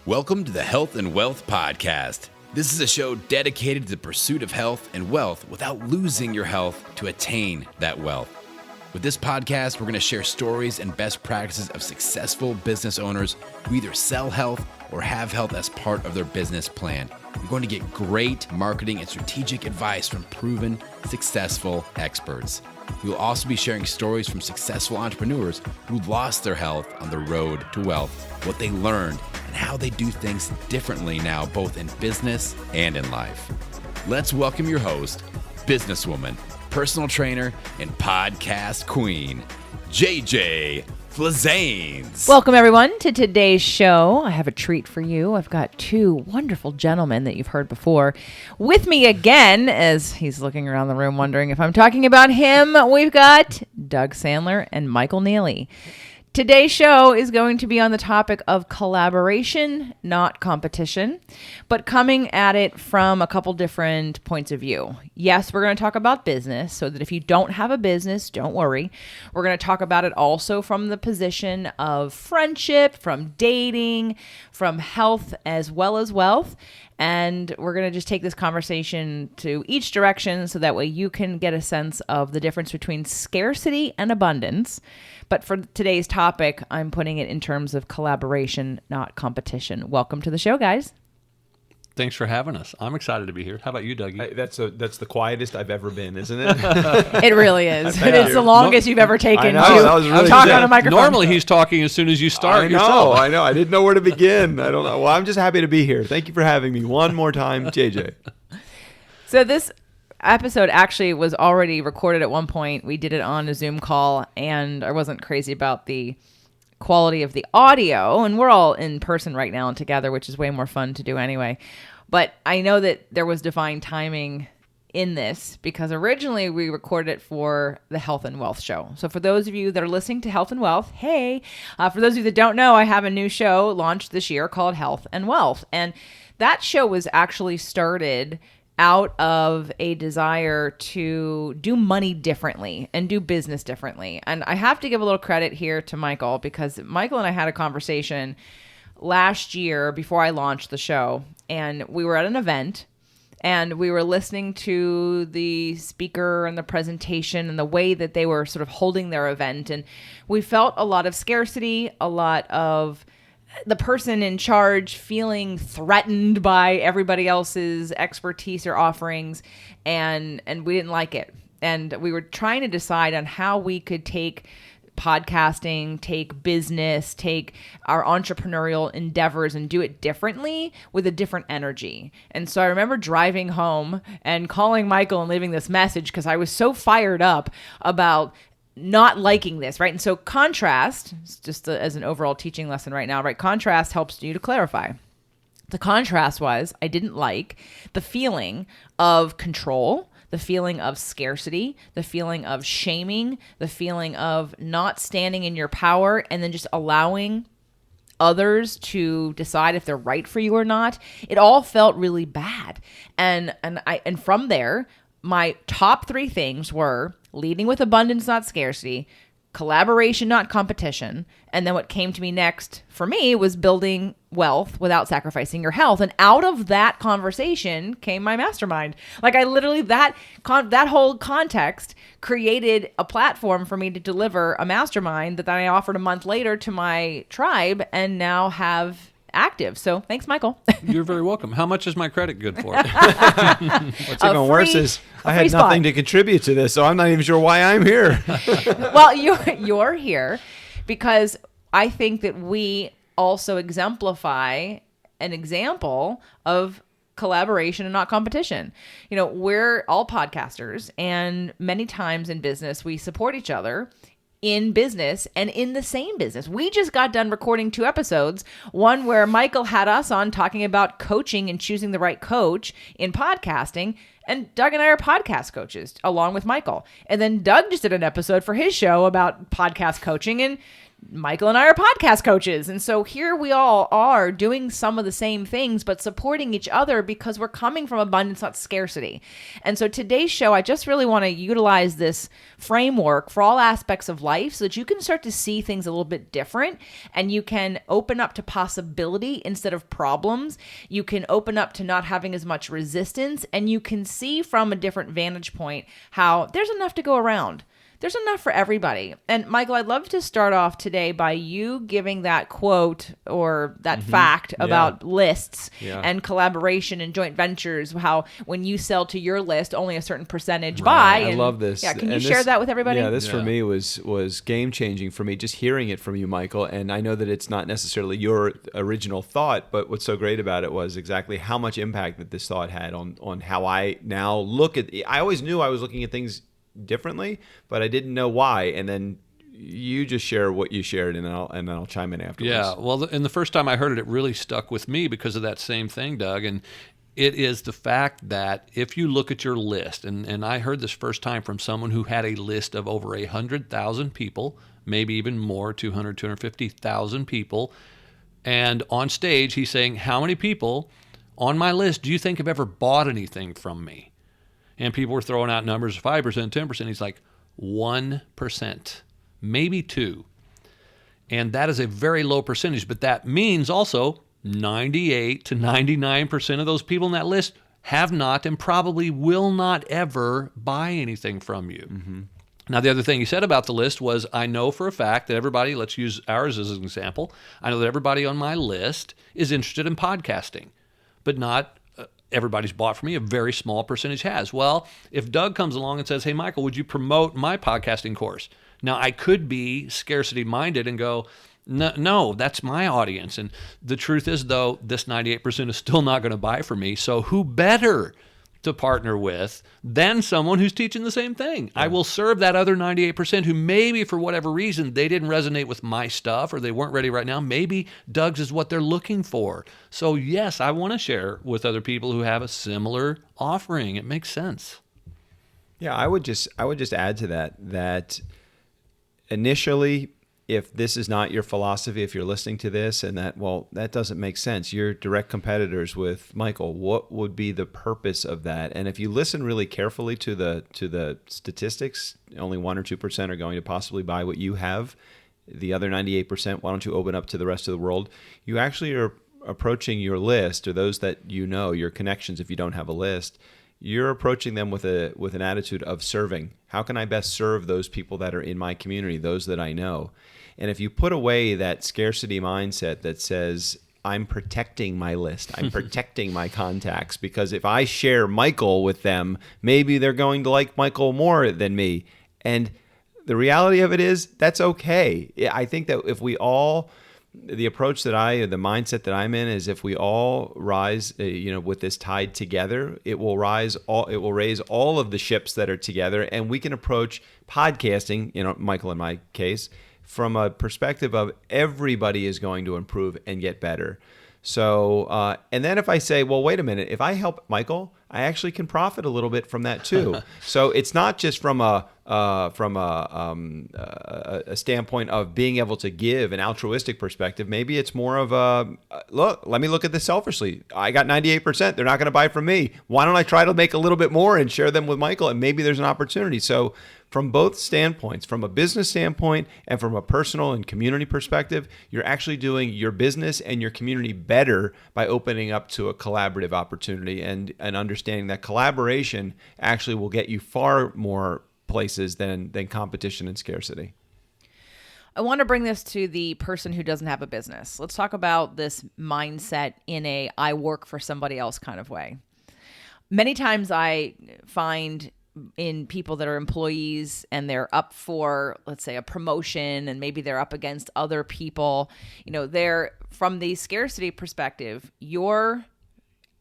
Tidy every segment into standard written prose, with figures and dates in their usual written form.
Welcome to the Health and Wealth Podcast. This is a show dedicated to the pursuit of health and wealth without losing your health to attain that wealth. With this podcast, we're going to share stories and best practices of successful business owners who either sell health or have health as part of their business plan. You're going to get great marketing and strategic advice from proven, successful experts. We will also be sharing stories from successful entrepreneurs who lost their health on the road to wealth, what they learned, and how they do things differently now, both in business and in life. Let's welcome your host, businesswoman, personal trainer, and podcast queen, JJ Flizanes. Welcome, everyone, to today's show. I have a treat for you. I've got two wonderful gentlemen that you've heard before with me again, as he's looking around the room wondering if I'm talking about him. We've got Doug Sandler and Michael Neely. Today's show is going to be on the topic of collaboration, not competition, but coming at it from a couple different points of view. Yes, we're going to talk about business, so that if you don't have a business, don't worry. We're going to talk about it also from the position of friendship, from dating, from health, as well as wealth. And we're going to just take this conversation to each direction so that way you can get a sense of the difference between scarcity and abundance. But for today's topic, I'm putting it in terms of collaboration, not competition. Welcome to the show, guys. Thanks for having us. I'm excited to be here. How about you, Dougie? That's the quietest I've ever been, isn't it? It really is. It's the longest you've ever taken I know, that was really talk good. on a microphone. Normally he's talking as soon as you start I yourself. know. I didn't know where to begin. I don't know. Well, I'm just happy to be here. Thank you for having me one more time, JJ. So this episode actually was already recorded at one point. We did it on a Zoom call, and I wasn't crazy about the quality of the audio, and we're all in person right now and together, which is way more fun to do anyway. But I know that there was divine timing in this because originally we recorded it for the Health and Wealth show. So for those of you that are listening to Health and Wealth, hey, for those of you that don't know, I have a new show launched this year called Health and Wealth. And that show was actually started out of a desire to do money differently and do business differently. And I have to give a little credit here to Michael, because Michael and I had a conversation last year before I launched the show, and we were at an event and we were listening to the speaker and the presentation and the way that they were sort of holding their event. And we felt a lot of scarcity, a lot of the person in charge feeling threatened by everybody else's expertise or offerings, and we didn't like it. And we were trying to decide on how we could take podcasting, take business, take our entrepreneurial endeavors and do it differently with a different energy. And so I remember driving home and calling Michael and leaving this message because I was so fired up about not liking this, right? And so contrast, just as an overall teaching lesson right now, right? Contrast helps you to clarify. The contrast was I didn't like the feeling of control, the feeling of scarcity, the feeling of shaming, the feeling of not standing in your power and then just allowing others to decide if they're right for you or not. It all felt really bad. And from there, my top three things were leading with abundance, not scarcity, collaboration, not competition. And then what came to me next for me was building wealth without sacrificing your health. And out of that conversation came my mastermind. Like I literally, that whole context created a platform for me to deliver a mastermind that then I offered a month later to my tribe and now have active. So thanks, Michael. You're very welcome. How much is my credit good for? What's even worse is I had nothing to contribute to this, so I'm not even sure why I'm here. Well, you're here because I think that we also exemplify an example of collaboration and not competition. You know, we're all podcasters, and many times in business, we support each other in business and in the same business. We just got done recording 2 episodes, one where Michael had us on talking about coaching and choosing the right coach in podcasting. And Doug and I are podcast coaches along with Michael. And then Doug just did an episode for his show about podcast coaching. And Michael and I are podcast coaches. And so here we all are doing some of the same things, but supporting each other because we're coming from abundance, not scarcity. And so today's show, I just really want to utilize this framework for all aspects of life so that you can start to see things a little bit different, and you can open up to possibility instead of problems. You can open up to not having as much resistance, and you can see from a different vantage point how there's enough to go around. There's enough for everybody. And Michael, I'd love to start off today by you giving that quote or that fact about lists and collaboration and joint ventures, how when you sell to your list, only a certain percentage buy. I love this. Yeah, can you share that with everybody? Yeah, this for me was game-changing for me, just hearing it from you, Michael. And I know that it's not necessarily your original thought, but what's so great about it was exactly how much impact that this thought had on how I now look at I always knew I was looking at things differently, but I didn't know why. And then you just share what you shared, and then I'll chime in afterwards. Yeah, well, and the first time I heard it, it really stuck with me because of that same thing, Doug. And it is the fact that if you look at your list, and I heard this first time from someone who had a list of over 100,000 people, maybe even more, 200, 250,000 people. And on stage, he's saying, how many people on my list do you think have ever bought anything from me? And people were throwing out numbers of 5%, 10%. He's like, 1%, maybe 2%. And that is a very low percentage, but that means also 98 to 99% of those people in that list have not and probably will not ever buy anything from you. Mm-hmm. Now, the other thing he said about the list was, I know for a fact that everybody, let's use ours as an example, I know that everybody on my list is interested in podcasting, but not everybody's bought from me. A very small percentage has. Well, if Doug comes along and says, hey, Michael, would you promote my podcasting course? Now, I could be scarcity minded and go, no, that's my audience. And the truth is, though, this 98% is still not going to buy from me. So who better to partner with than someone who's teaching the same thing? Yeah. I will serve that other 98% who maybe for whatever reason they didn't resonate with my stuff or they weren't ready right now. Maybe Doug's is what they're looking for. So yes, I want to share with other people who have a similar offering. It makes sense. Yeah, I would just add to that initially, if this is not your philosophy, if you're listening to this and that doesn't make sense. You're direct competitors with Michael. What would be the purpose of that? And if you listen really carefully to the statistics, only 1 or 2% are going to possibly buy what you have. The other 98%, why don't you open up to the rest of the world? You actually are approaching your list, or those that you know, your connections if you don't have a list. You're approaching them with an attitude of serving. How can I best serve those people that are in my community, those that I know? And if you put away that scarcity mindset that says, I'm protecting my list, I'm protecting my contacts, because if I share Michael with them, maybe they're going to like Michael more than me. And the reality of it is, that's okay. I think that if we all, the mindset that I'm in is if we all rise, with this tide together, it will raise all of the ships that are together, and we can approach podcasting, Michael in my case, from a perspective of everybody is going to improve and get better. So, and then if I say, well, wait a minute, if I help Michael, I actually can profit a little bit from that too. So it's not just from a standpoint of being able to give an altruistic perspective. Maybe it's more of let me look at this selfishly. I got 98%. They're not going to buy from me. Why don't I try to make a little bit more and share them with Michael? And maybe there's an opportunity. So from both standpoints, from a business standpoint and from a personal and community perspective, you're actually doing your business and your community better by opening up to a collaborative opportunity and understanding that collaboration actually will get you far more places than competition and scarcity. I want to bring this to the person who doesn't have a business. Let's talk about this mindset in a I work for somebody else kind of way. Many times I find in people that are employees and they're up for, let's say, a promotion, and maybe they're up against other people, they're from the scarcity perspective, you're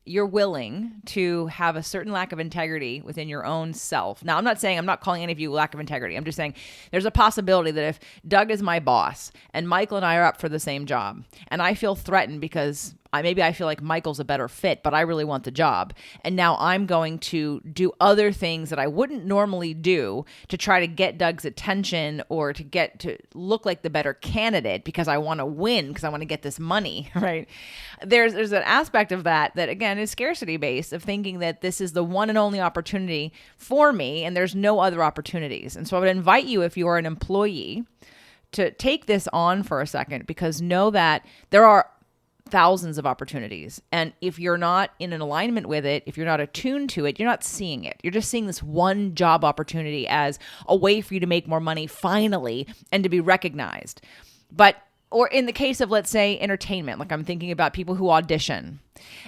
willing to have a certain lack of integrity within your own self. Now, I'm not calling any of you lack of integrity. I'm just saying there's a possibility that if Doug is my boss and Michael and I are up for the same job and I feel threatened because maybe I feel like Michael's a better fit, but I really want the job. And now I'm going to do other things that I wouldn't normally do to try to get Doug's attention or to get to look like the better candidate because I want to win, because I want to get this money, right? There's an aspect of that again is scarcity based, of thinking that this is the one and only opportunity for me and there's no other opportunities. And so I would invite you, if you are an employee, to take this on for a second, because know that there are thousands of opportunities. And if you're not in an alignment with it, if you're not attuned to it, you're not seeing it. You're just seeing this one job opportunity as a way for you to make more money finally and to be recognized. Or in the case of, let's say, entertainment, like I'm thinking about people who audition.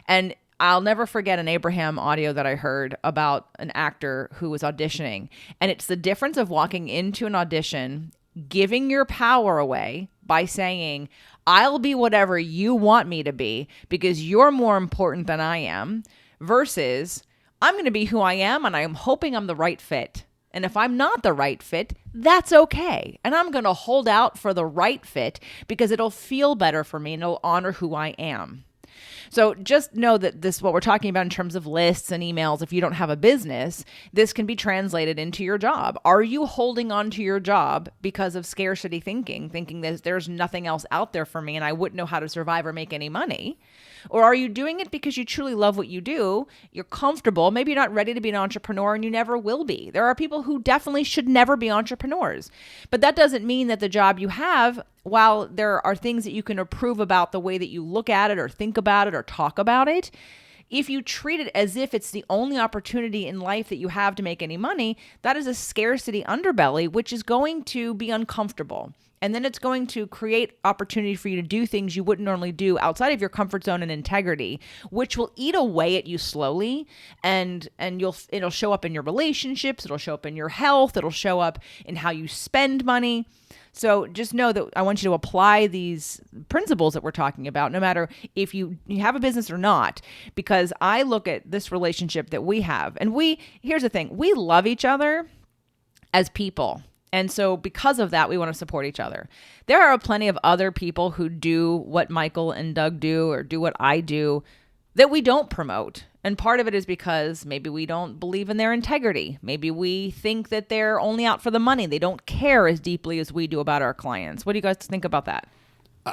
And I'll never forget an Abraham audio that I heard about an actor who was auditioning. And it's the difference of walking into an audition, giving your power away by saying, I'll be whatever you want me to be because you're more important than I am, versus I'm going to be who I am and I'm hoping I'm the right fit. And if I'm not the right fit, that's okay. And I'm going to hold out for the right fit because it'll feel better for me and it'll honor who I am. So just know that this, what we're talking about in terms of lists and emails, if you don't have a business, this can be translated into your job. Are you holding on to your job because of scarcity thinking that there's nothing else out there for me and I wouldn't know how to survive or make any money? Or are you doing it because you truly love what you do? You're comfortable. Maybe you're not ready to be an entrepreneur and you never will be. There are people who definitely should never be entrepreneurs. But that doesn't mean that the job you have, while there are things that you can improve about the way that you look at it or think about it or talk about it, if you treat it as if it's the only opportunity in life that you have to make any money, that is a scarcity underbelly, which is going to be uncomfortable. And then it's going to create opportunity for you to do things you wouldn't normally do outside of your comfort zone and integrity, which will eat away at you slowly. And it'll show up in your relationships. It'll show up in your health. It'll show up in how you spend money. So just know that I want you to apply these principles that we're talking about, no matter if you have a business or not, because I look at this relationship that we have. And here's the thing, we love each other as people. And so because of that, we want to support each other. There are plenty of other people who do what Michael and Doug do or do what I do that we don't promote. And part of it is because maybe we don't believe in their integrity. Maybe we think that they're only out for the money. They don't care as deeply as we do about our clients. What do you guys think about that?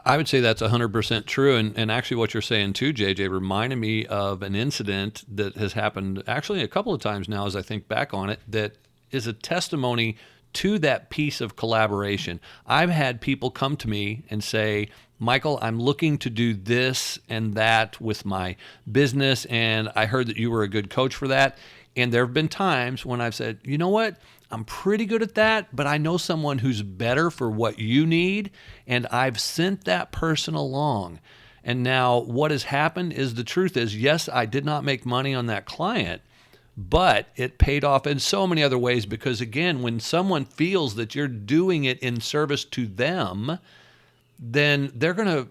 I would say that's 100% true. And actually what you're saying too, JJ, reminded me of an incident that has happened actually a couple of times now as I think back on it, that is a testimony to that piece of collaboration. I've had people come to me and say, Michael, I'm looking to do this and that with my business, and I heard that you were a good coach for that. And there have been times when I've said, you know what, I'm pretty good at that, but I know someone who's better for what you need, and I've sent that person along. And now what has happened is, the truth is, yes, I did not make money on that client, but it paid off in so many other ways, because again, when someone feels that you're doing it in service to them, then they're going to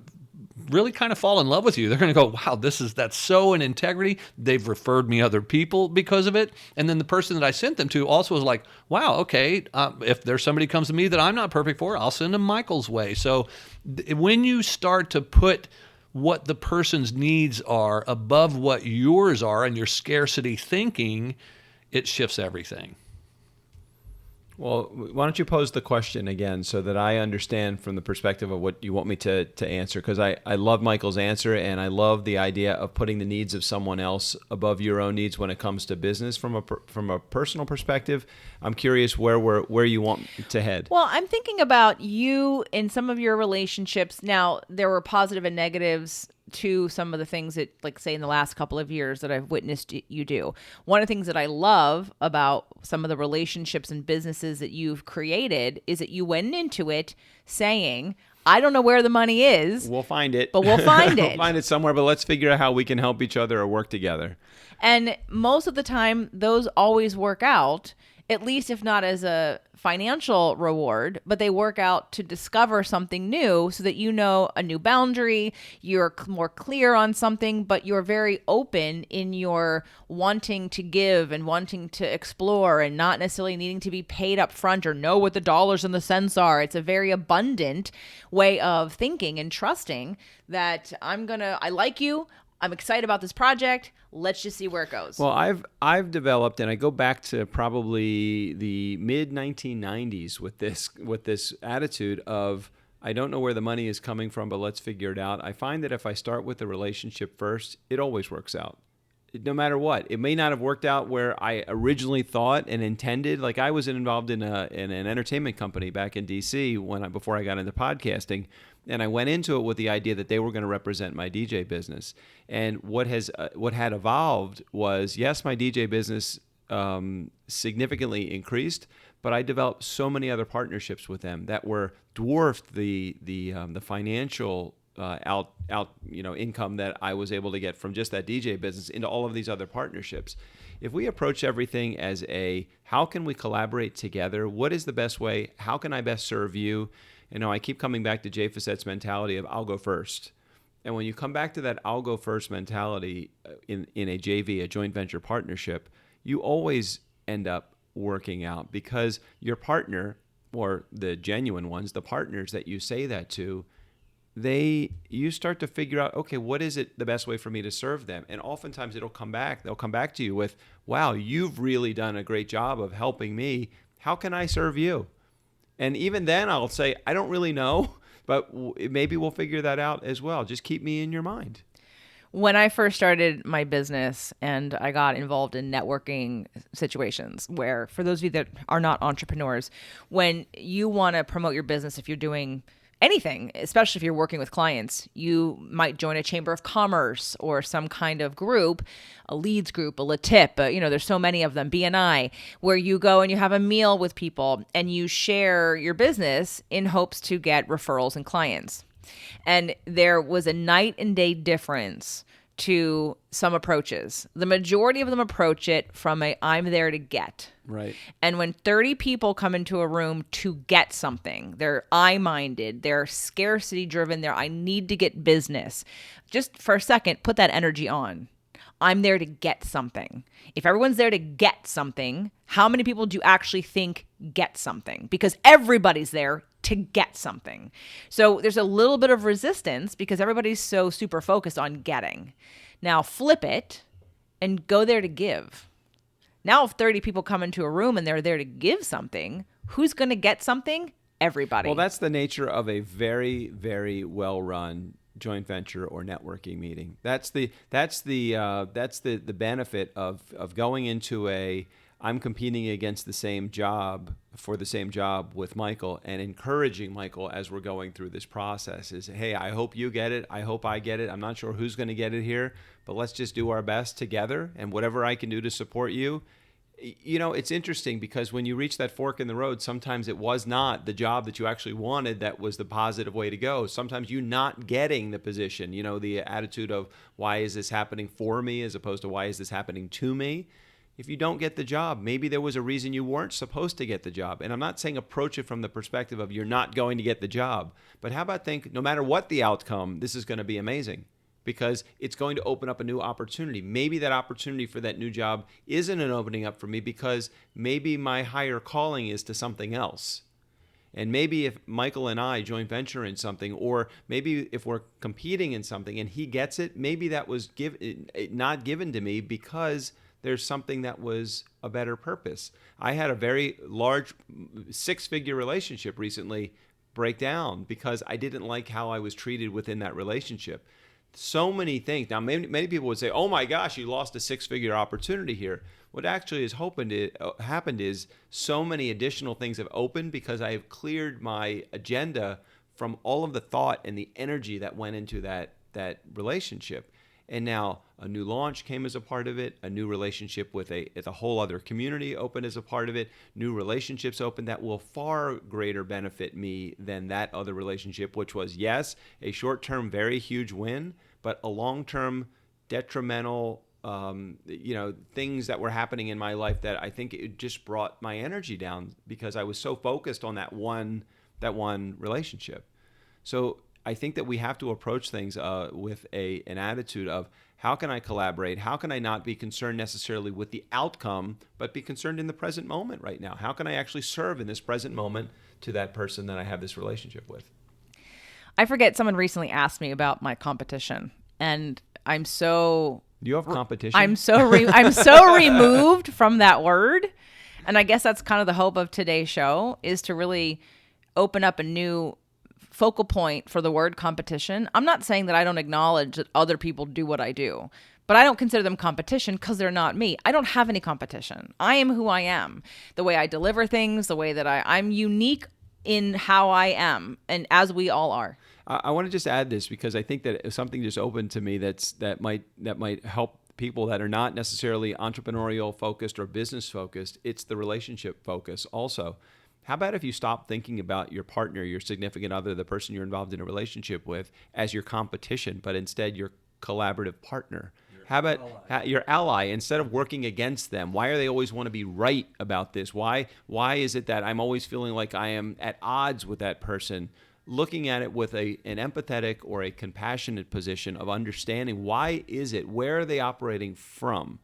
really kind of fall in love with you. They're going to go, wow, that's so in integrity. They've referred me other people because of it. And then the person that I sent them to also was like, wow, okay, if there's somebody comes to me that I'm not perfect for, I'll send them Michael's way. So when you start to put what the person's needs are above what yours are and your scarcity thinking, it shifts everything. Well, why don't you pose the question again so that I understand from the perspective of what you want me to answer? Because I love Michael's answer, and I love the idea of putting the needs of someone else above your own needs when it comes to business. From a personal perspective, I'm curious where you want to head. Well, I'm thinking about you in some of your relationships. Now, there were positive and negatives to some of the things that, like, say, in the last couple of years that I've witnessed you do. One of the things that I love about some of the relationships and businesses that you've created is that you went into it saying, I don't know where the money is. We'll find it. But we'll find it. We'll find it somewhere, but let's figure out how we can help each other or work together. And most of the time, those always work out. at least if not as a financial reward, but they work out to discover something new so that you know a new boundary, you're more clear on something, but you're very open in your wanting to give and wanting to explore and not necessarily needing to be paid up front or know what the dollars and the cents are. It's a very abundant way of thinking and trusting that I like you. I'm excited about this project. Let's just see where it goes. Well, I've developed, and I go back to probably the mid 1990s with this attitude of, I don't know where the money is coming from, but let's figure it out. I find that if I start with the relationship first, it always works out. No matter what, it may not have worked out where I originally thought and intended. Like I was involved in an entertainment company back in DC before I got into podcasting, and I went into it with the idea that they were going to represent my DJ business. And what had evolved was, yes, my DJ business significantly increased, but I developed so many other partnerships with them that were dwarfed the financial income that I was able to get from just that DJ business into all of these other partnerships. If we approach everything as how can we collaborate together? What is the best way? How can I best serve you? I keep coming back to Jay Facette's mentality of I'll go first. And when you come back to that I'll go first mentality in a JV, a joint venture partnership, you always end up working out because your partner, or the genuine ones, the partners that you say that to, you start to figure out, okay, what is it the best way for me to serve them? And oftentimes they'll come back to you with, wow, you've really done a great job of helping me. How can I serve you? And even then I'll say, I don't really know, but maybe we'll figure that out as well. Just keep me in your mind. When I first started my business and I got involved in networking situations where, for those of you that are not entrepreneurs, when you want to promote your business, if you're doing anything, especially if you're working with clients, you might join a chamber of commerce or some kind of group, a leads group, a LATIP, there's so many of them, BNI, where you go and you have a meal with people and you share your business in hopes to get referrals and clients. And there was a night and day difference to some approaches. The majority of them approach it from I'm there to get. Right. And when 30 people come into a room to get something, they're I-minded, they're scarcity driven, I need to get business. Just for a second, put that energy on. I'm there to get something. If everyone's there to get something, how many people do you actually think get something? Because everybody's there to get something. So there's a little bit of resistance because everybody's so super focused on getting. Now flip it and go there to give. Now if 30 people come into a room and they're there to give something, who's going to get something? Everybody. Well, that's the nature of a very, very well-run joint venture or networking meeting. That's the benefit of going into I'm competing against the same job for the same job with Michael, and encouraging Michael as we're going through this process is, hey, I hope you get it. I hope I get it. I'm not sure who's going to get it here, but let's just do our best together, and whatever I can do to support you. It's interesting because when you reach that fork in the road, sometimes it was not the job that you actually wanted that was the positive way to go. Sometimes you not getting the position, the attitude of why is this happening for me as opposed to why is this happening to me? If you don't get the job, maybe there was a reason you weren't supposed to get the job. And I'm not saying approach it from the perspective of you're not going to get the job. But how about think, no matter what the outcome, this is going to be amazing because it's going to open up a new opportunity. Maybe that opportunity for that new job isn't an opening up for me because maybe my higher calling is to something else. And maybe if Michael and I joint venture in something, or maybe if we're competing in something and he gets it, maybe that was not given to me because there's something that was a better purpose. I had a very large 6-figure relationship recently break down because I didn't like how I was treated within that relationship. So many things. Now, many people would say, oh my gosh, you lost a 6-figure opportunity here. What actually has happened is so many additional things have opened because I have cleared my agenda from all of the thought and the energy that went into that relationship. And now a new launch came as a part of it, a new relationship with a whole other community opened as a part of it, new relationships opened that will far greater benefit me than that other relationship, which was, yes, a short-term, very huge win, but a long-term detrimental things that were happening in my life that I think it just brought my energy down because I was so focused on that one relationship. So I think that we have to approach things with an attitude of, how can I collaborate? How can I not be concerned necessarily with the outcome, but be concerned in the present moment right now? How can I actually serve in this present moment to that person that I have this relationship with? I forget, someone recently asked me about my competition, and I'm so... You have competition? I'm so removed from that word. And I guess that's kind of the hope of today's show, is to really open up a new focal point for the word competition. I'm not saying that I don't acknowledge that other people do what I do, but I don't consider them competition because they're not me. I don't have any competition. I am who I am. The way I deliver things, the way that I'm unique in how I am, and as we all are. I want to just add this because I think that something just opened to me that might help people that are not necessarily entrepreneurial focused or business focused. It's the relationship focus also. How about if you stop thinking about your partner, your significant other, the person you're involved in a relationship with, as your competition, but instead your collaborative partner? How about your ally? Instead of working against them, why are they always want to be right about this? Why is it that I'm always feeling like I am at odds with that person? Looking at it with an empathetic or a compassionate position of understanding, why is it? Where are they operating from?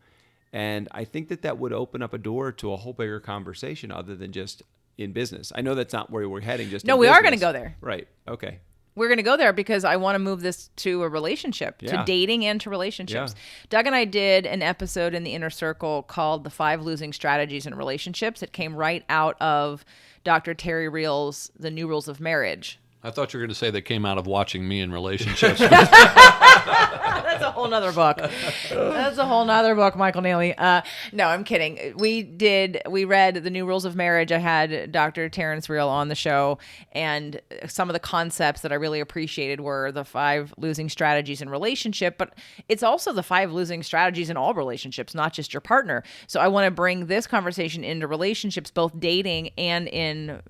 And I think that would open up a door to a whole bigger conversation other than just in business. I know that's not where we're heading. No, we are going to go there. Right. Okay. We're going to go there because I want to move this to a relationship, to dating and to relationships. Yeah. Doug and I did an episode in the Inner Circle called The 5 Losing Strategies in Relationships. It came right out of Dr. Terry Real's The New Rules of Marriage. I thought you were going to say that came out of watching me in relationships. That's a whole nother book. That's a whole nother book, Michael Neely. No, I'm kidding. We read The New Rules of Marriage. I had Dr. Terrence Real on the show, and some of the concepts that I really appreciated were the 5 losing strategies in relationship, but it's also the 5 losing strategies in all relationships, not just your partner. So I want to bring this conversation into relationships, both dating and in,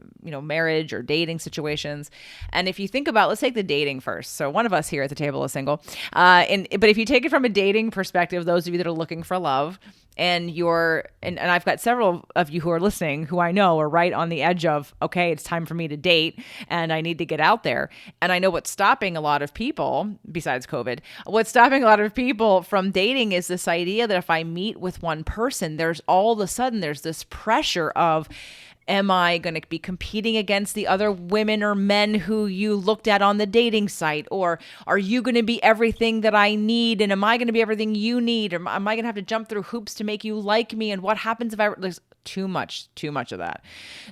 marriage or dating situations. And if you think about, let's take the dating first. So one of us here at the table is single. But if you take it from a dating perspective, those of you that are looking for love, and I've got several of you who are listening who I know are right on the edge of, okay, it's time for me to date and I need to get out there. And I know what's stopping a lot of people, besides COVID, what's stopping a lot of people from dating is this idea that if I meet with one person, there's all of a sudden there's this pressure of, am I going to be competing against the other women or men who you looked at on the dating site? Or are you going to be everything that I need? And am I going to be everything you need? Or am I going to have to jump through hoops to make you like me? And what happens if there's too much of that.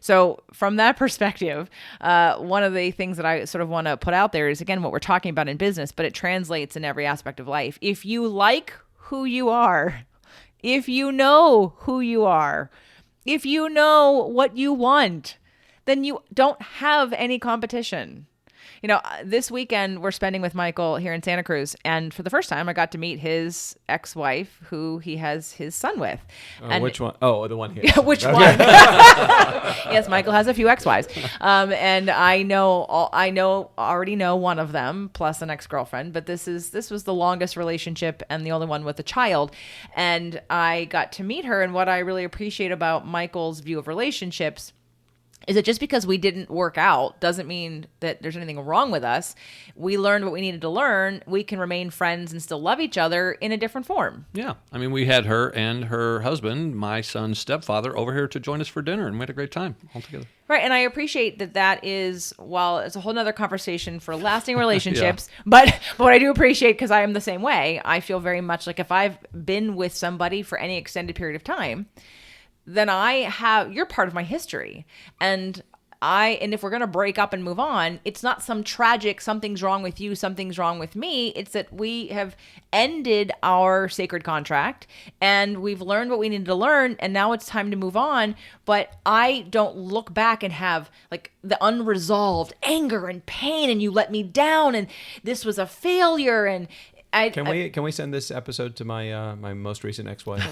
So from that perspective, one of the things that I sort of want to put out there is, again, what we're talking about in business, but it translates in every aspect of life. If you like who you are, if you know who you are, if you know what you want, then you don't have any competition. This weekend we're spending with Michael here in Santa Cruz, and for the first time I got to meet his ex-wife, who he has his son with. Which one? Oh, the one here. Which one? Yes, Michael has a few ex-wives, and I already know one of them, plus an ex-girlfriend. But this was the longest relationship and the only one with a child, and I got to meet her. And what I really appreciate about Michael's view of relationships is that just because we didn't work out doesn't mean that there's anything wrong with us. We learned what we needed to learn. We can remain friends and still love each other in a different form. Yeah. I mean, we had her and her husband, my son's stepfather, over here to join us for dinner, and we had a great time all together. Right. And I appreciate that is, while it's a whole nother conversation for lasting relationships, but what I do appreciate, because I am the same way, I feel very much like if I've been with somebody for any extended period of time, then you're part of my history. And if we're going to break up and move on, it's not some tragic, something's wrong with you, something's wrong with me. It's that we have ended our sacred contract and we've learned what we needed to learn. And now it's time to move on. But I don't look back and have like the unresolved anger and pain, and you let me down and this was a failure. And Can we send this episode to my my most recent ex-wife?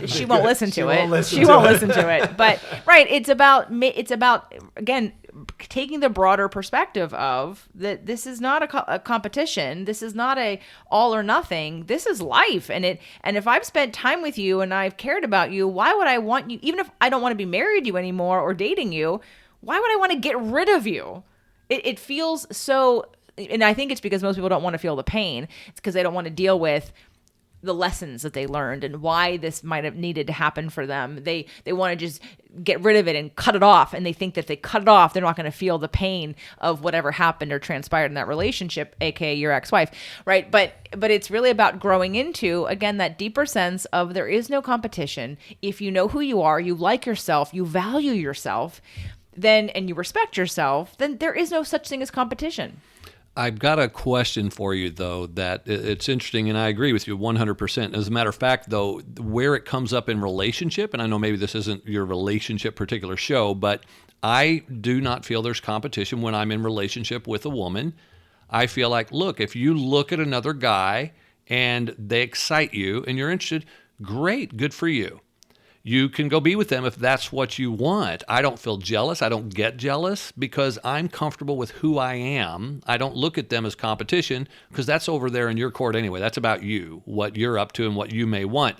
She won't listen to it. She won't listen to it. But right, it's about again, taking the broader perspective of that this is not a competition. This is not a all or nothing. This is life. And if I've spent time with you and I've cared about you, why would I want you, even if I don't want to be married to you anymore or dating you, why would I want to get rid of you? It feels so, and I think it's because most people don't want to feel the pain. It's because they don't want to deal with the lessons that they learned and why this might have needed to happen for them. They want to just get rid of it and cut it off. And they think that if they cut it off, they're not going to feel the pain of whatever happened or transpired in that relationship, aka your ex-wife, right? But it's really about growing into, again, that deeper sense of there is no competition. If you know who you are, you like yourself, you value yourself, then, and you respect yourself, then there is no such thing as competition. I've got a question for you, though, that it's interesting, and I agree with you 100%. As a matter of fact, though, where it comes up in relationship, and I know maybe this isn't your relationship particular show, but I do not feel there's competition when I'm in relationship with a woman. I feel like, look, if you look at another guy and they excite you and you're interested, great, good for you. You can go be with them if that's what you want. I don't feel jealous. I don't get jealous because I'm comfortable with who I am. I don't look at them as competition because that's over there in your court anyway. That's about you, what you're up to and what you may want.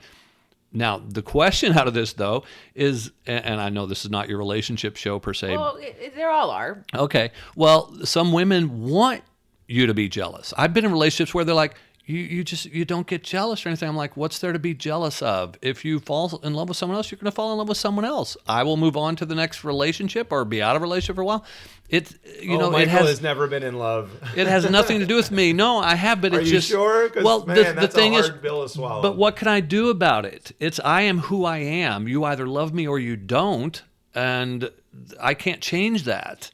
Now, the question out of this, though, is, and I know this is not your relationship show per se. Well, they all are. Okay. Well, some women want you to be jealous. I've been in relationships where they're like, you don't get jealous or anything. I'm like, what's there to be jealous of? If you fall in love with someone else, you're going to fall in love with someone else. I will move on to the next relationship or be out of a relationship for a while. Michael has never been in love. It has nothing to do with me. No, I have, but it's just. Are you sure? Well, the thing a hard pill to swallow. But what can I do about it? I am who I am. You either love me or you don't, and I can't change that.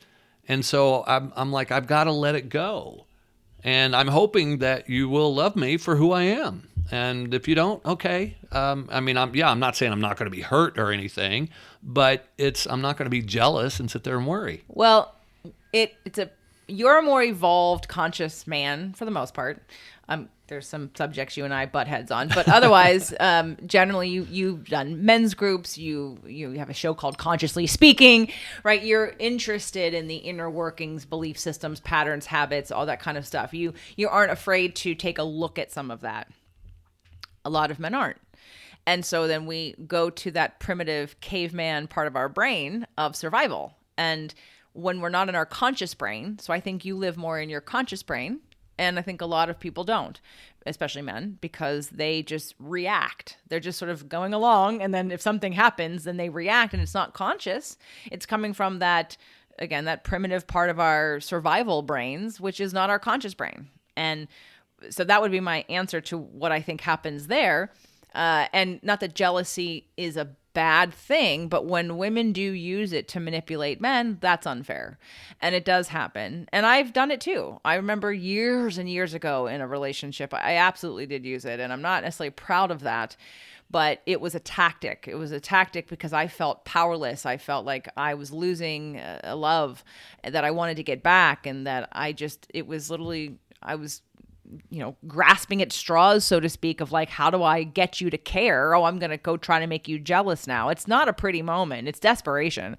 And so I'm like, I've got to let it go. And I'm hoping that you will love me for who I am. And if you don't, okay. I'm not saying I'm not going to be hurt or anything, but I'm not going to be jealous and sit there and worry. Well, you're a more evolved, conscious man for the most part. There's some subjects you and I butt heads on, but otherwise, generally, you've done men's groups. You have a show called Consciously Speaking, right? You're interested in the inner workings, belief systems, patterns, habits, all that kind of stuff. You aren't afraid to take a look at some of that. A lot of men aren't. And so then we go to that primitive caveman part of our brain of survival. And when we're not in our conscious brain, so I think you live more in your conscious brain, and I think a lot of people don't, especially men, because they just react. They're just sort of going along, and then if something happens, then they react, and it's not conscious. It's coming from that, again, that primitive part of our survival brains, which is not our conscious brain. And so that would be my answer to what I think happens there. And not that jealousy is a bad thing, but when women do use it to manipulate men, that's unfair. And it does happen. And I've done it too. I remember years and years ago in a relationship, I absolutely did use it. And I'm not necessarily proud of that, but it was a tactic. It was a tactic because I felt powerless. I felt like I was losing a love that I wanted to get back. And that I was grasping at straws, so to speak, of like, how do I get you to care? Oh, I'm going to go try to make you jealous now. It's not a pretty moment. It's desperation,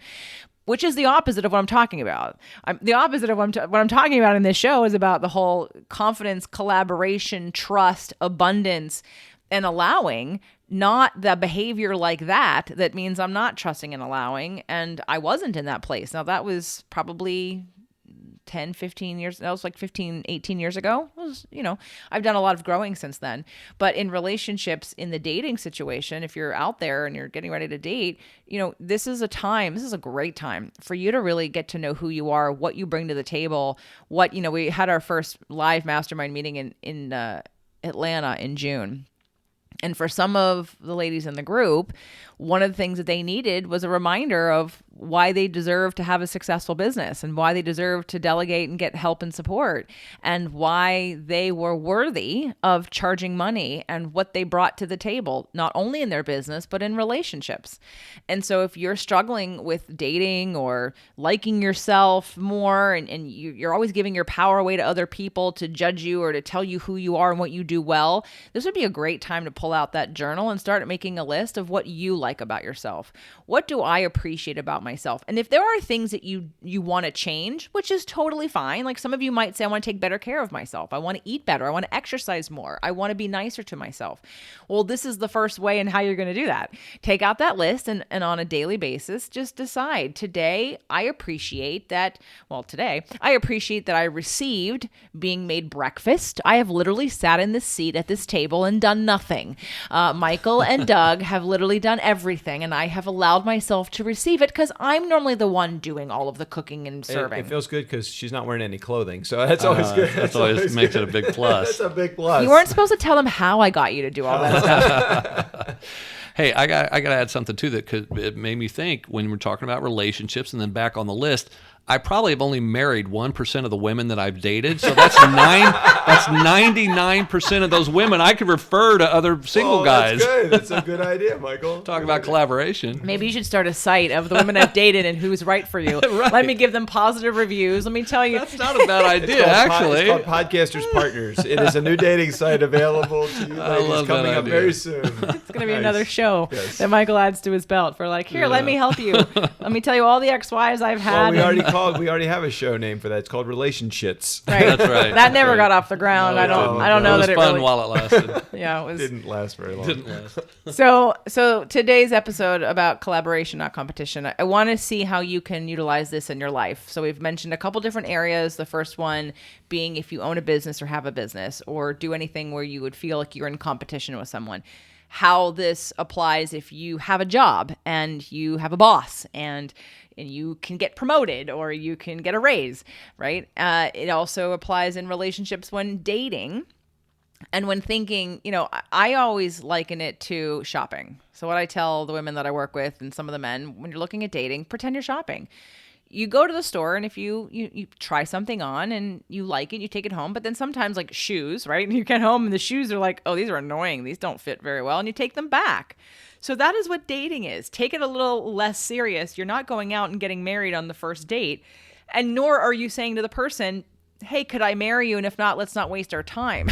which is the opposite of what I'm talking about. The opposite of what I'm talking about in this show is about the whole confidence, collaboration, trust, abundance, and allowing, not the behavior like that means I'm not trusting and allowing. And I wasn't in that place. Now, that was probably 10, 15 years, that was like 15, 18 years ago. It was, I've done a lot of growing since then. But in relationships, in the dating situation, if you're out there and you're getting ready to date, this is a great time for you to really get to know who you are, what you bring to the table, we had our first live mastermind meeting in Atlanta in June. And for some of the ladies in the group, one of the things that they needed was a reminder of why they deserve to have a successful business and why they deserve to delegate and get help and support and why they were worthy of charging money and what they brought to the table, not only in their business, but in relationships. And so if you're struggling with dating or liking yourself more and you're always giving your power away to other people to judge you or to tell you who you are and what you do well, this would be a great time to pull pull out that journal and start making a list of what you like about yourself. What do I appreciate about myself? And if there are things that you want to change, which is totally fine. Like some of you might say, I want to take better care of myself. I want to eat better. I want to exercise more. I want to be nicer to myself. Well, this is the first way in how you're going to do that. Take out that list and on a daily basis, just decide today I appreciate that I received being made breakfast. I have literally sat in this seat at this table and done nothing. Michael and Doug have literally done everything, and I have allowed myself to receive it because I'm normally the one doing all of the cooking and serving. It feels good because she's not wearing any clothing, so that's always good. That's always makes it a big plus. That's a big plus. You weren't supposed to tell them how I got you to do all that stuff. Hey, I got to add something too that it made me think when we're talking about relationships and then back on the list. I probably have only married 1% of the women that I've dated, so that's 99% of those women I could refer to other single guys. That's good. That's a good idea, Michael. Talk about collaboration. Maybe you should start a site of the women I've dated and who's right for you. Right. Let me give them positive reviews. Let me tell you. That's not a bad idea, actually. It's called Podcasters Partners. It is a new dating site available to you I ladies love coming that up idea. very soon. It's going to be Nice. another show Yes. that Michael adds to his belt for like, here, let me help you. Let me tell you all the XYs I've had. Well, we already have a show name for that. It's called Relationships. Right. That's right. That never That's got right. off the ground. No, I don't no. know It was that it fun really. while it lasted. Yeah, it was. Didn't last very long. Didn't last. So today's episode about collaboration, not competition. I want to see how you can utilize this in your life. So we've mentioned a couple different areas. The first one being if you own a business or have a business or do anything where you would feel like you're in competition with someone. How this applies if you have a job and you have a boss and you can get promoted or you can get a raise, right? It also applies in relationships when dating. And when thinking, I always liken it to shopping. So what I tell the women that I work with and some of the men, when you're looking at dating, pretend you're shopping. You go to the store and if you try something on and you like it, you take it home. But then sometimes like shoes, right? And you get home and the shoes are like, oh, these are annoying. These don't fit very well. And you take them back. So that is what dating is. Take it a little less serious. You're not going out and getting married on the first date. And nor are you saying to the person, hey, could I marry you? And if not, let's not waste our time.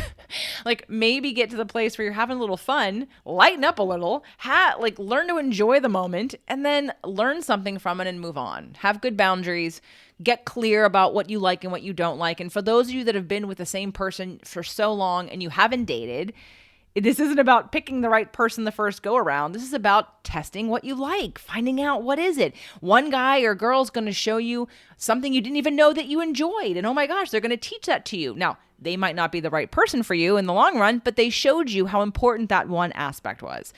Like maybe get to the place where you're having a little fun, lighten up a little, learn to enjoy the moment and then learn something from it and move on. Have good boundaries, get clear about what you like and what you don't like. And for those of you that have been with the same person for so long and you haven't dated, this isn't about picking the right person the first go around. This is about testing what you like, finding out what is it. One guy or girl is going to show you something you didn't even know that you enjoyed. And oh my gosh, they're going to teach that to you. Now, they might not be the right person for you in the long run, but they showed you how important that one aspect was.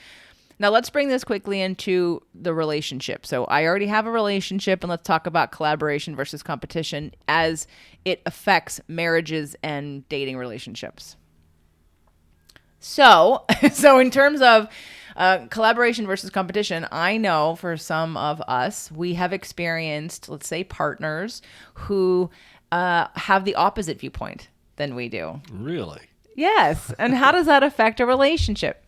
Now, let's bring this quickly into the relationship. So I already have a relationship, and let's talk about collaboration versus competition as it affects marriages and dating relationships. So in terms of collaboration versus competition, I know for some of us, we have experienced, let's say, partners who have the opposite viewpoint than we do. Really? Yes. And how does that affect a relationship?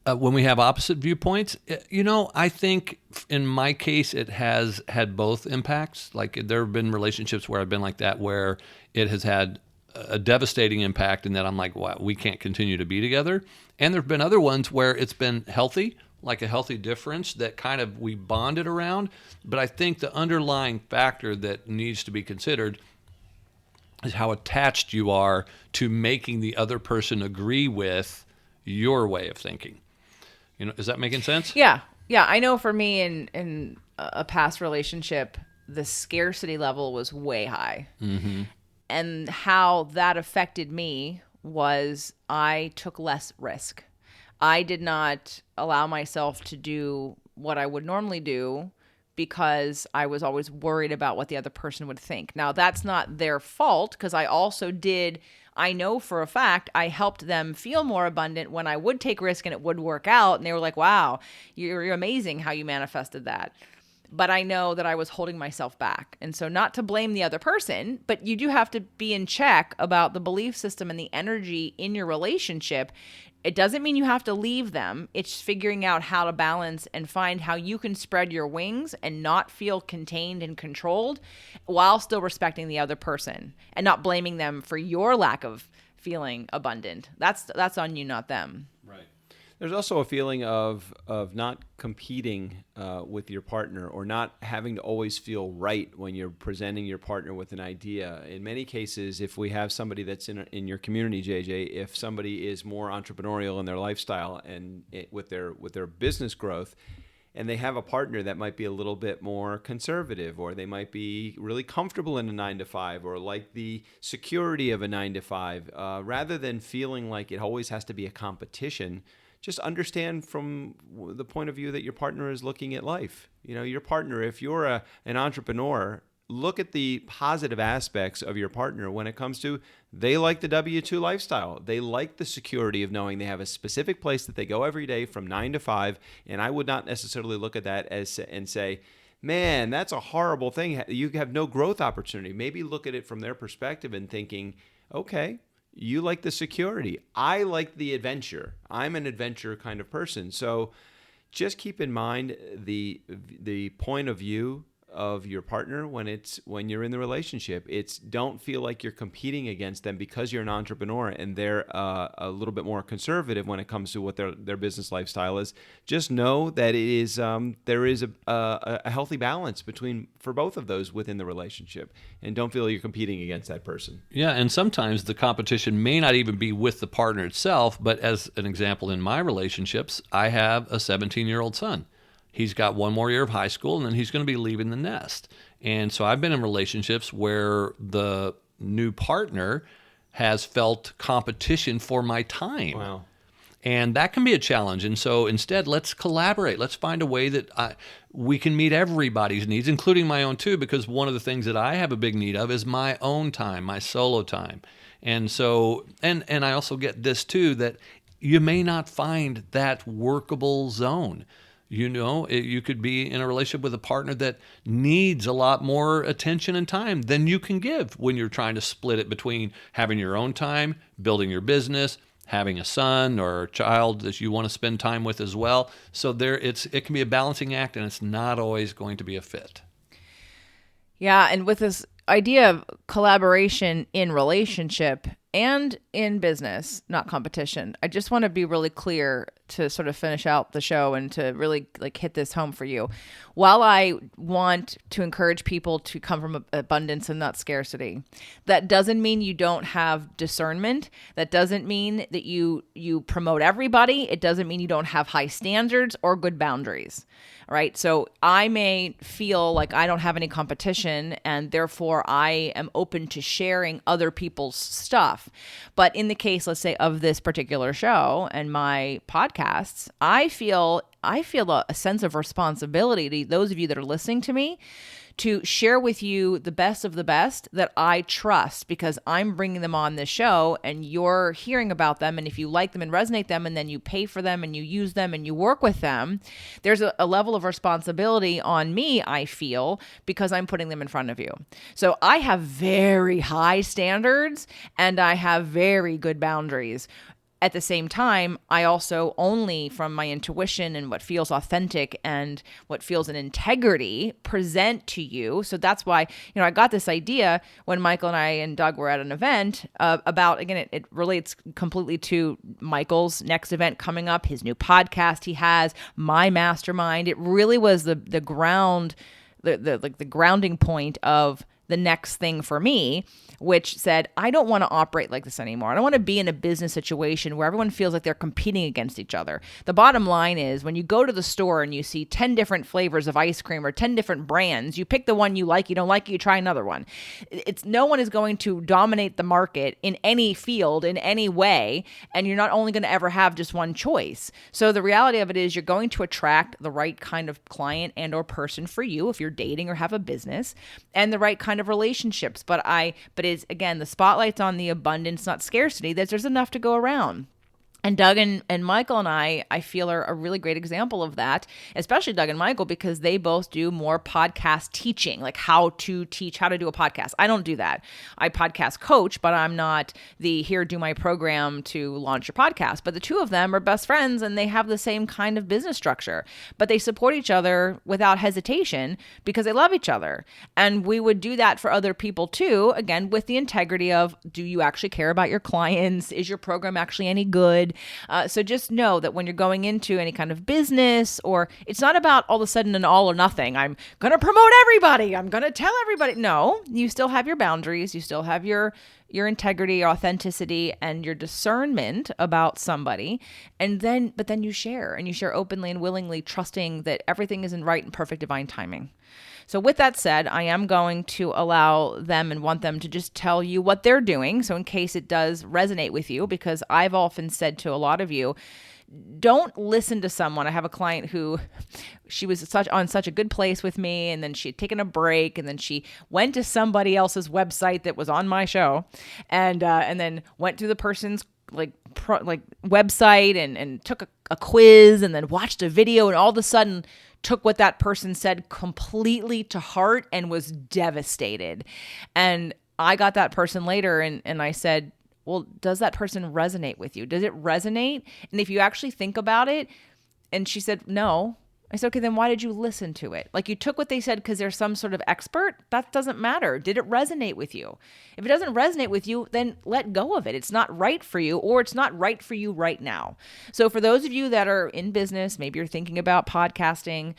When we have opposite viewpoints, I think in my case, it has had both impacts. Like there have been relationships where I've been like that, where it has had a devastating impact and that I'm like, wow, we can't continue to be together. And there've been other ones where it's been healthy, like a healthy difference that kind of we bonded around. But I think the underlying factor that needs to be considered is how attached you are to making the other person agree with your way of thinking. Is that making sense? Yeah. Yeah. I know for me in a past relationship, the scarcity level was way high. Mm-hmm. And how that affected me was I took less risk. I did not allow myself to do what I would normally do because I was always worried about what the other person would think. Now, that's not their fault because I know for a fact I helped them feel more abundant when I would take risk and it would work out. And they were like, wow, you're amazing how you manifested that. But I know that I was holding myself back. And so not to blame the other person, but you do have to be in check about the belief system and the energy in your relationship. It doesn't mean you have to leave them. It's figuring out how to balance and find how you can spread your wings and not feel contained and controlled while still respecting the other person and not blaming them for your lack of feeling abundant. That's on you, not them. Right. There's also a feeling of not competing with your partner, or not having to always feel right when you're presenting your partner with an idea. In many cases, if we have somebody that's in your community, JJ, if somebody is more entrepreneurial in their lifestyle and with their business growth, and they have a partner that might be a little bit more conservative, or they might be really comfortable in a 9-to-5, or like the security of a 9-to-5, rather than feeling like it always has to be a competition, just understand from the point of view that your partner is looking at life. You know, your partner, if you're an entrepreneur, look at the positive aspects of your partner when it comes to they like the W-2 lifestyle. They like the security of knowing they have a specific place that they go every day from 9 to 5. And I would not necessarily look at that and say, man, that's a horrible thing. You have no growth opportunity. Maybe look at it from their perspective and thinking, okay, you like the security. I like the adventure. I'm an adventure kind of person. So just keep in mind the point of view of your partner when you're in the relationship. It's don't feel like you're competing against them because you're an entrepreneur and they're a little bit more conservative when it comes to what their business lifestyle is. Just know that it is there is a healthy balance for both of those within the relationship, and don't feel you're competing against that person. Yeah, and sometimes the competition may not even be with the partner itself, but as an example, in my relationships, I have a 17-year-old son. He's got one more year of high school, and then he's going to be leaving the nest. And so I've been in relationships where the new partner has felt competition for my time. Wow. And that can be a challenge. And so instead, let's collaborate. Let's find a way that we can meet everybody's needs, including my own too, because one of the things that I have a big need of is my own time, my solo time. And so, and I also get this too, that you may not find that workable zone. You know, you could be in a relationship with a partner that needs a lot more attention and time than you can give when you're trying to split it between having your own time, building your business, having a son or a child that you want to spend time with as well. So it can be a balancing act, and it's not always going to be a fit. Yeah, and with this idea of collaboration in relationship and in business, not competition, I just want to be really clear to sort of finish out the show and to really like hit this home for you. While I want to encourage people to come from abundance and not scarcity, that doesn't mean you don't have discernment. That doesn't mean that you promote everybody. It doesn't mean you don't have high standards or good boundaries. Right? So I may feel like I don't have any competition, and therefore I am open to sharing other people's stuff. But in the case, let's say, of this particular show and my podcasts, I feel a sense of responsibility to those of you that are listening to me to share with you the best of the best that I trust, because I'm bringing them on this show and you're hearing about them. And if you like them and resonate them, and then you pay for them and you use them and you work with them, there's a level of responsibility on me, I feel, because I'm putting them in front of you. So I have very high standards and I have very good boundaries. At the same time, I also only from my intuition and what feels authentic and what feels an integrity present to you. So that's why, I got this idea when Michael and I and Doug were at an event about, again, it relates completely to Michael's next event coming up, his new podcast he has, my mastermind. It really was the ground, the grounding point of the next thing for me, which said, I don't want to operate like this anymore. I don't want to be in a business situation where everyone feels like they're competing against each other. The bottom line is, when you go to the store and you see 10 different flavors of ice cream or 10 different brands, you pick the one you like, you don't like it, you try another one. No one is going to dominate the market in any field, in any way, and you're not only going to ever have just one choice. So the reality of it is you're going to attract the right kind of client and or person for you if you're dating or have a business, and the right kind of relationships. But it's, again, the spotlight's on the abundance, not scarcity, that there's enough to go around. And Doug and Michael and I feel are a really great example of that, especially Doug and Michael, because they both do more podcast teaching, like how to teach how to do a podcast. I don't do that. I podcast coach, but I'm not the here, do my program to launch your podcast. But the two of them are best friends and they have the same kind of business structure, but they support each other without hesitation because they love each other. And we would do that for other people too, again, with the integrity of, do you actually care about your clients? Is your program actually any good? good. So just know that when you're going into any kind of business, or it's not about all of a sudden an all or nothing. I'm going to promote everybody. I'm going to tell everybody. No, you still have your boundaries. You still have your integrity, your authenticity, and your discernment about somebody. But then you share openly and willingly, trusting that everything is in right and perfect divine timing. So with that said, I am going to allow them and want them to just tell you what they're doing. So in case it does resonate with you, because I've often said to a lot of you, don't listen to someone. I have a client who she was on such a good place with me, and then she'd taken a break, and then she went to somebody else's website that was on my show, and then went to the person's website and took a quiz, and then watched a video, and all of a sudden took what that person said completely to heart and was devastated. And I got that person later, and I said, well, does that person resonate with you? Does it resonate? And if you actually think about it, and she said, no. I said, okay, then why did you listen to it? Like, you took what they said because they're some sort of expert? That doesn't matter. Did it resonate with you? If it doesn't resonate with you, then let go of it. It's not right for you, or it's not right for you right now. So for those of you that are in business, maybe you're thinking about podcasting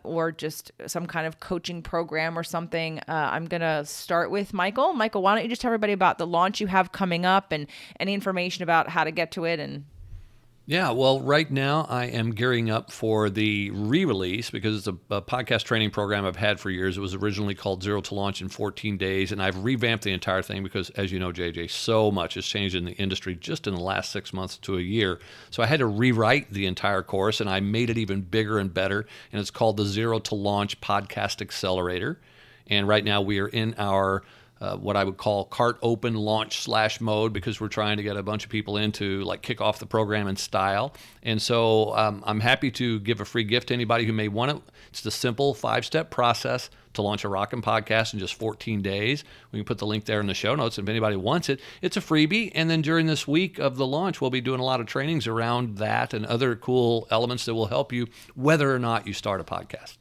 or just some kind of coaching program or something, I'm going to start with Michael. Michael, why don't you just tell everybody about the launch you have coming up and any information about how to get to it? And yeah, well, right now I am gearing up for the re-release because it's a podcast training program I've had for years. It was originally called Zero to Launch in 14 Days, and I've revamped the entire thing because, as you know, JJ, so much has changed in the industry just in the last 6 months to a year. So I had to rewrite the entire course, and I made it even bigger and better, and it's called the Zero to Launch Podcast Accelerator. And right now we are in our what I would call cart open launch / mode, because we're trying to get a bunch of people into kick off the program in style. And so I'm happy to give a free gift to anybody who may want it. It's the simple 5-step process to launch a rockin' podcast in just 14 days. We can put the link there in the show notes. If anybody wants it, it's a freebie. And then during this week of the launch, we'll be doing a lot of trainings around that and other cool elements that will help you whether or not you start a podcast.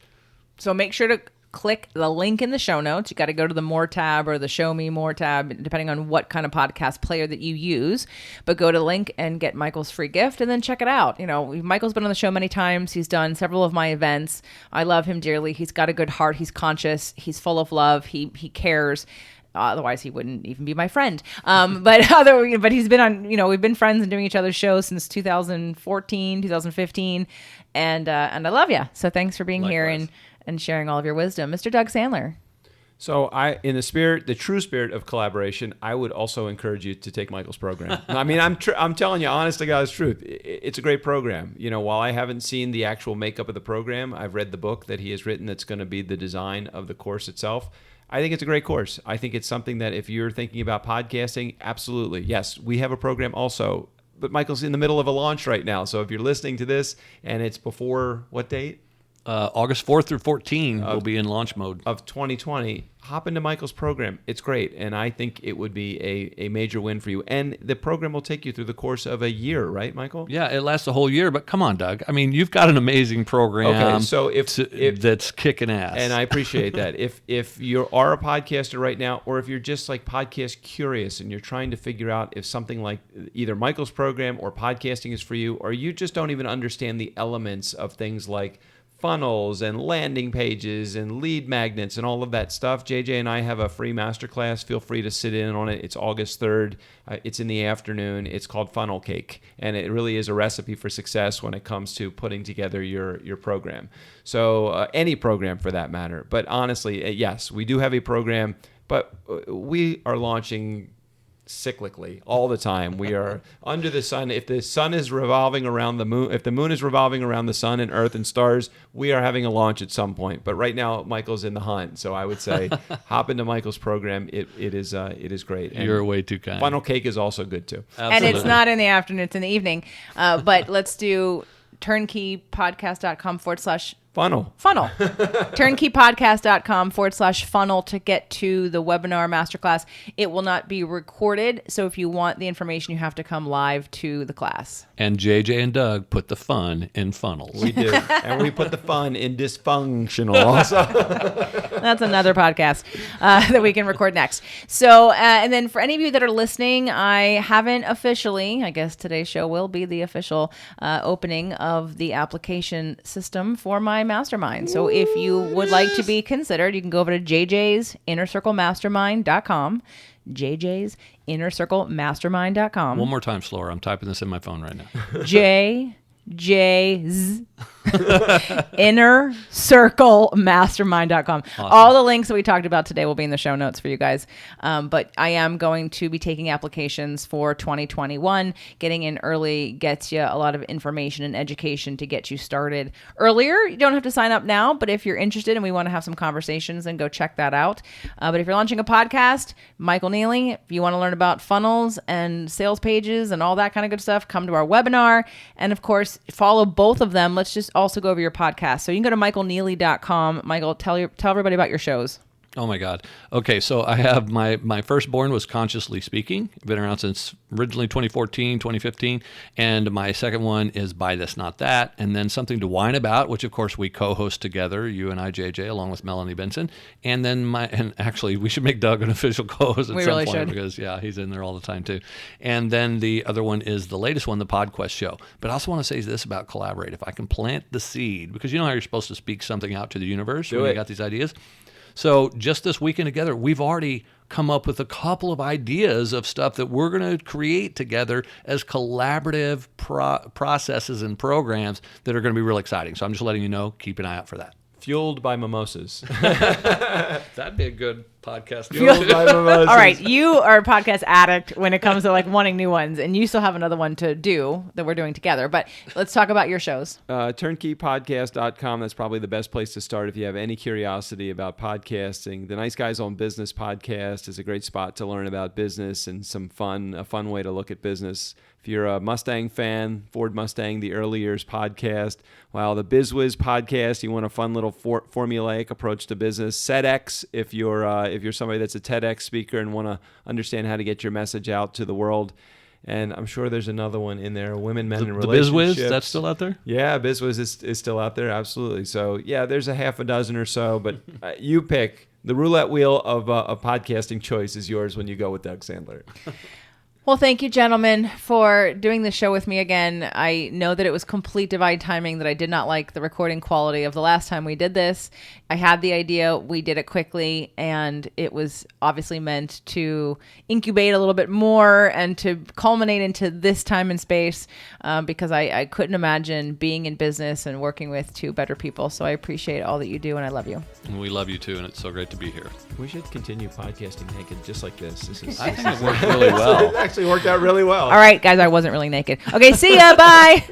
so make sure to click the link in the show notes. You got to go to the More tab or the Show Me More tab, depending on what kind of podcast player that you use. But go to the link and get Michael's free gift and then check it out. You know, Michael's been on the show many times. He's done several of my events. I love him dearly. He's got a good heart. He's conscious. He's full of love. He cares. Otherwise, he wouldn't even be my friend. But he's been on, we've been friends and doing each other's shows since 2014, 2015. And I love you. So thanks for being here and sharing all of your wisdom. Mr. Doug Sandler. So in the true spirit of collaboration, I would also encourage you to take Michael's program. I mean, I'm telling you, honest to God's truth, it's a great program. While I haven't seen the actual makeup of the program, I've read the book that he has written that's going to be the design of the course itself. I think it's a great course. I think it's something that if you're thinking about podcasting, absolutely. Yes, we have a program also, but Michael's in the middle of a launch right now. So if you're listening to this and it's before what date? August 4th through 14 will be in launch mode. Of 2020, hop into Michael's program. It's great, and I think it would be a major win for you. And the program will take you through the course of a year, right, Michael? Yeah, it lasts a whole year, but come on, Doug. I mean, you've got an amazing program. Okay, so if that's kicking ass. And I appreciate that. If you are a podcaster right now, or if you're just podcast curious and you're trying to figure out if something like either Michael's program or podcasting is for you, or you just don't even understand the elements of things like funnels and landing pages and lead magnets and all of that stuff, JJ and I have a free masterclass. Feel free to sit in on it. It's August 3rd. It's in the afternoon. It's called Funnel Cake, and it really is a recipe for success when it comes to putting together your program. So any program for that matter. But honestly, yes, we do have a program, but we are launching cyclically all the time. We are under the sun. If the sun is revolving around the moon, if the moon is revolving around the sun and earth and stars, we are having a launch at some point. But right now, Michael's in the hunt. So I would say hop into Michael's program. It is great. And you're way too kind. Funnel Cake is also good too. Absolutely. And it's not in the afternoon, it's in the evening. But let's do turnkeypodcast.com/ Funnel. Turnkeypodcast.com/funnel to get to the webinar masterclass. It will not be recorded, so if you want the information, you have to come live to the class. And JJ and Doug put the fun in funnels. We do. And we put the fun in dysfunctional also. That's another podcast that we can record next. So, and then for any of you that are listening, I haven't officially, I guess today's show will be the official opening of the application system for my mastermind. So if you would like to be considered, you can go over to jjsinnercirclemastermind.com. jjsinnercirclemastermind.com. One more time slower. I'm typing this in my phone right now. JJ's innercirclemastermind.com. Awesome. All the links that we talked about today will be in the show notes for you guys. But I am going to be taking applications for 2021. Getting in early gets you a lot of information and education to get you started earlier. You don't have to sign up now, but if you're interested and we want to have some conversations, then go check that out. But if you're launching a podcast, Michael Neely, if you want to learn about funnels and sales pages and all that kind of good stuff, come to our webinar. And of course, follow both of them. Let's just also go over your podcast. So you can go to michaelneely.com. Michael, tell everybody about your shows. Oh my God. Okay, so I have my firstborn was Consciously Speaking. Been around since originally 2014, 2015. And my second one is Buy This, Not That. And then Something to Whine About, which of course we co-host together, you and I, JJ, along with Melanie Benson. And then and actually we should make Doug an official co-host at we some really point should. because he's in there all the time too. And then the other one is the latest one, the PodQuest Show. But I also want to say this about Collaborate. If I can plant the seed, because you know how you're supposed to speak something out to the universe when you got these ideas. So just this weekend together, we've already come up with a couple of ideas of stuff that we're going to create together as collaborative processes and programs that are going to be real exciting. So I'm just letting you know, keep an eye out for that. Fueled by mimosas. That'd be a good podcast. Fueled by mimosas. All right, you are a podcast addict when it comes to like wanting new ones, and you still have another one to do that we're doing together. But let's talk about your shows. Turnkeypodcast.com. That's probably the best place to start if you have any curiosity about podcasting. The Nice Guys on Business podcast is a great spot to learn about business and a fun way to look at business. If you're a Mustang fan, Ford Mustang, the Early Years podcast. While the BizWiz podcast, you want a fun little formulaic approach to business. TEDx, if you're somebody that's a TEDx speaker and want to understand how to get your message out to the world. And I'm sure there's another one in there, Women, Men, and Relationships. The BizWiz, that's still out there? Yeah, BizWiz is still out there, absolutely. So, yeah, there's a half a dozen or so, but you pick. The roulette wheel of podcasting choice is yours when you go with Doug Sandler. Well, thank you, gentlemen, for doing the show with me again. I know that it was complete divine timing, that I did not like the recording quality of the last time we did this. I had the idea, we did it quickly, and it was obviously meant to incubate a little bit more and to culminate into this time and space because I couldn't imagine being in business and working with two better people. So I appreciate all that you do, and I love you. And we love you too, and it's so great to be here. We should continue podcasting naked just like this. I think it worked really well. It actually worked out really well. All right, guys, I wasn't really naked. Okay, see ya. Bye.